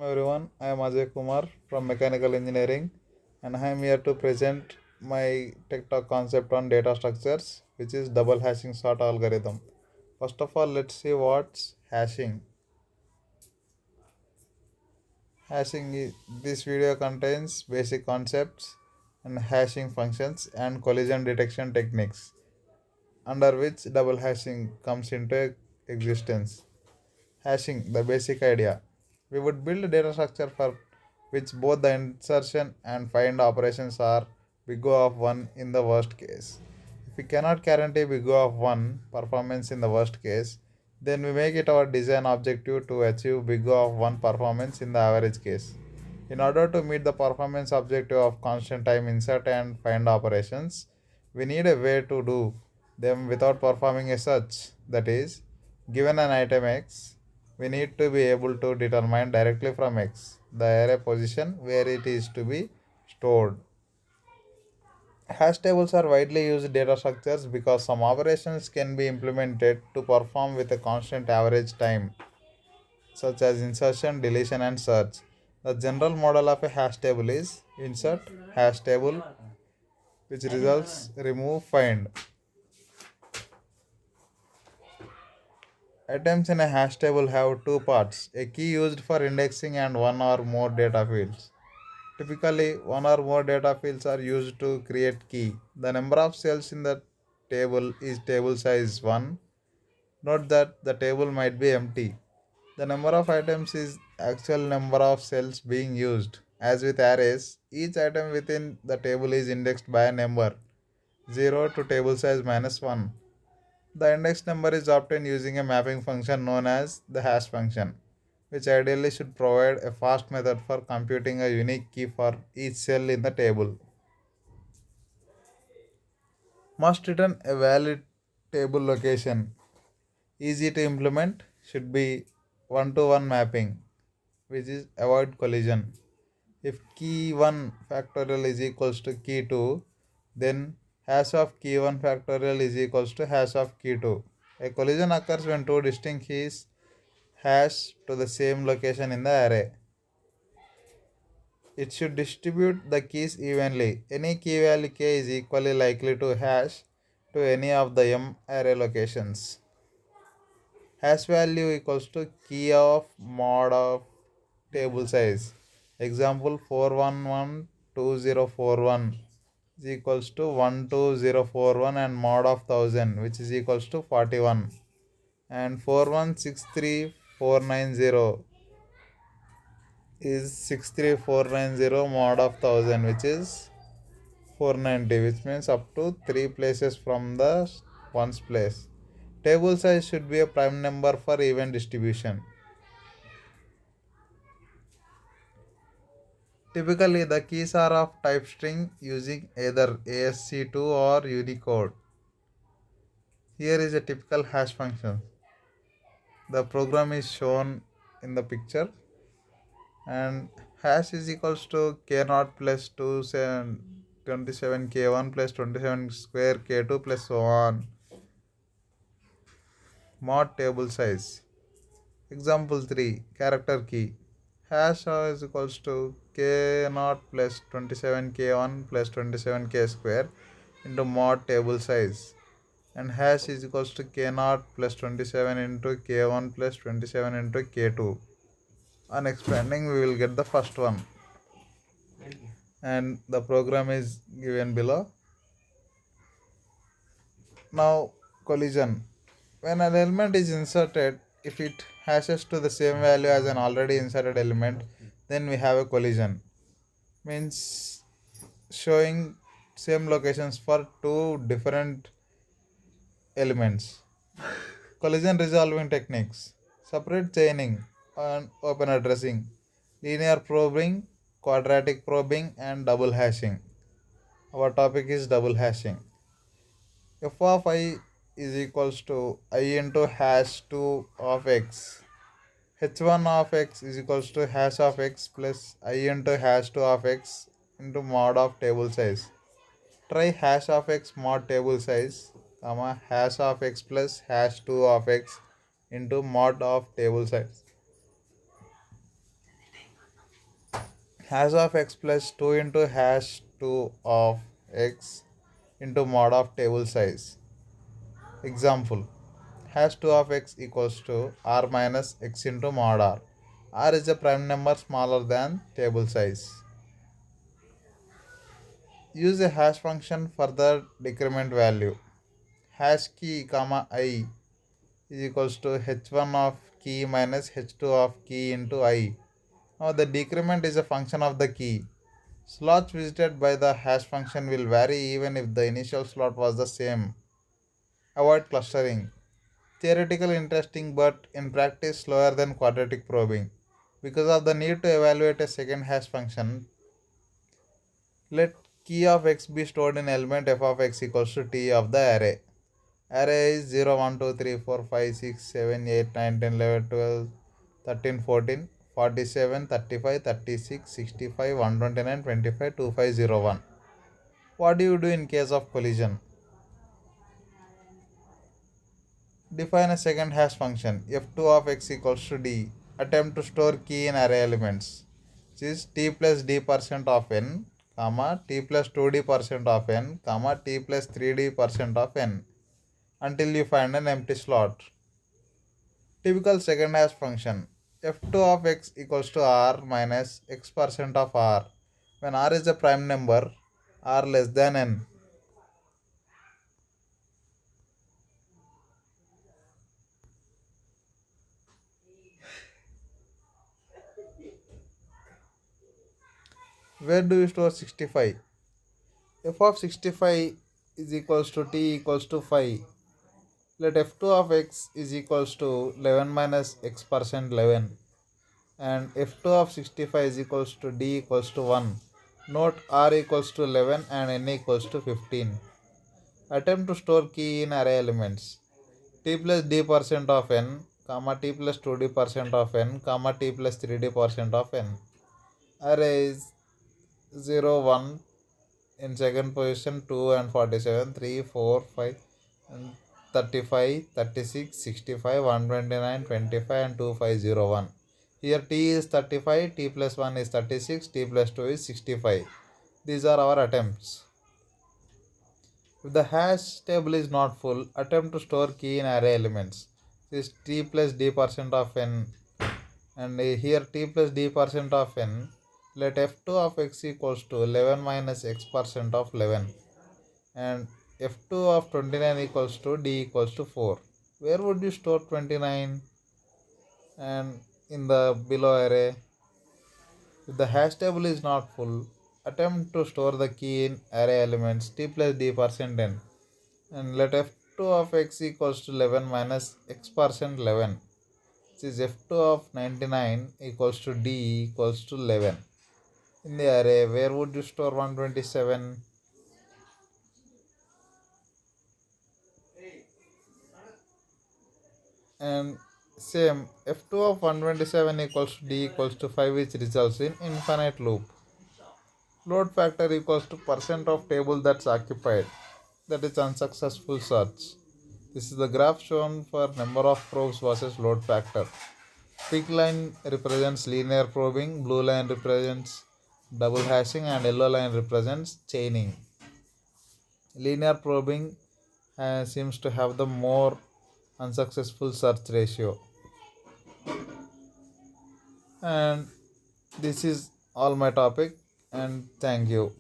Everyone, I am Ajay Kumar from Mechanical Engineering and I am here to present my Tech Talk concept on data structures, which is double hashing sort algorithm. First of all, let's see what's hashing. This video contains basic concepts and hashing functions and collision detection techniques, under which double hashing comes into existence. Hashing, the basic idea. We would build a data structure for which both the insertion and find operations are big O of 1 in the worst case. If we cannot guarantee big O of 1 performance in the worst case, then we make it our design objective to achieve big O of 1 performance in the average case. In order to meet the performance objective of constant time insert and find operations, we need a way to do them without performing a search. That is, given an item X, we need to be able to determine directly from X the array position where it is to be stored. Hash tables are widely used data structures because some operations can be implemented to perform with a constant average time, such as insertion, deletion, and search. The general model of a hash table is insert, hash table, which results remove, find. Items in a hash table have two parts, a key used for indexing and one or more data fields. Typically, one or more data fields are used to create key. The number of cells in the table is table size 1. Note that the table might be empty. The number of items is actual number of cells being used. As with arrays, each item within the table is indexed by a number 0 to table size minus 1. The index number is obtained using a mapping function known as the hash function, which ideally should provide a fast method for computing a unique key for each cell in the table. Must return a valid table location. Easy to implement, should be one to one mapping, which is avoid collision. If key 1 factorial is equals to key 2, then hash of key 1 factorial is equals to hash of key 2. A collision occurs when two distinct keys hash to the same location in the array. It should distribute the keys evenly. Any key value k is equally likely to hash to any of the m array locations. Hash value equals to key of mod of table size. Example 4112041 is equals to 12041 and mod of 1000, which is equals to 41, and 4163490 is 63490 mod of 1000, which is 490, which means up to 3 places from the ones place. Table size should be a prime number for even distribution. Typically, the keys are of type string using either ASC2 or Unicode. Here is a typical hash function. The program is shown in the picture, and hash is equals to k naught plus 27 k1 plus 27 square k2 plus so on. Mod table size. Example 3, character key. Hash is equals to k naught plus 27 k1 plus 27 k square into mod table size, and hash is equals to k naught plus 27 into k1 plus 27 into k2. On expanding, we will get the first one, and the program is given below. Now, collision. When an element is inserted, if it hashes to the same value as an already inserted element, then we have a collision. Means showing same locations for two different elements. Collision resolving techniques: separate chaining and open addressing, linear probing, quadratic probing, and double hashing. Our topic is double hashing. F of I is equals to I into hash 2 of x. H1 of x is equals to hash of x plus I into hash 2 of x into mod of table size. Try hash of x mod table size, comma, hash of x plus hash 2 of x into mod of table size. hash of x plus 2 into hash 2 of x into mod of table size. Example, hash 2 of x equals to r minus x into mod r. R is a prime number smaller than table size. Use a hash function for the decrement value. Hash key comma I is equals to h1 of key minus h2 of key into I. Now the decrement is a function of the key. Slots visited by the hash function will vary even if the initial slot was the same. Avoid clustering. Theoretical interesting but in practice slower than quadratic probing. Because of the need to evaluate a second hash function, let key of x be stored in element f of x equals to t of the array. Array is 0, 1, 2, 3, 4, 5, 6, 7, 8, 9, 10, 11, 12, 13, 14, 47, 35, 36, 65, 129, 25, 2501. What do you do in case of collision? Define a second hash function f2 of x equals to d. Attempt to store key in array elements. This is t plus d percent of n, comma t plus 2d percent of n, comma t plus 3d percent of n until you find an empty slot. Typical second hash function f2 of x equals to r minus x percent of r when r is a prime number, r less than n. Where do you store 65? F of 65 is equals to t equals to 5. Let f2 of x is equals to 11 minus x percent 11 and f2 of 65 is equals to d equals to 1. Note r equals to 11 and n equals to 15. Attempt to store key in array elements. T plus d percent of n, comma t plus 2d percent of n, comma t plus 3d percent of n. Array is 0, 1 in second position, 2 and 47, 3, 4, 5 and 35, 36, 65, 129, 25 and 2501. Here t is 35, t plus 1 is 36, t plus 2 is 65. These are our attempts. If the hash table is not full, attempt to store key in array elements. This is t plus d percent of n and here t plus d percent of n. Let f2 of x equals to 11 minus x percent of 11 and f2 of 29 equals to d equals to 4. Where would you store 29 and in the below array? If the hash table is not full, attempt to store the key in array elements t plus d percent n and let f2 of x equals to 11 minus x percent 11. This is f2 of 99 equals to d equals to 11. In the array, where would you store 127? And same, f2 of 127 equals to d equals to 5, which results in infinite loop. Load factor equals to percent of table that's occupied, that is unsuccessful search. This is the graph shown for number of probes versus load factor. Pink line represents linear probing, blue line represents double hashing and yellow line represents chaining. Linear probing seems to have the more unsuccessful search ratio. And this is all my topic and thank you.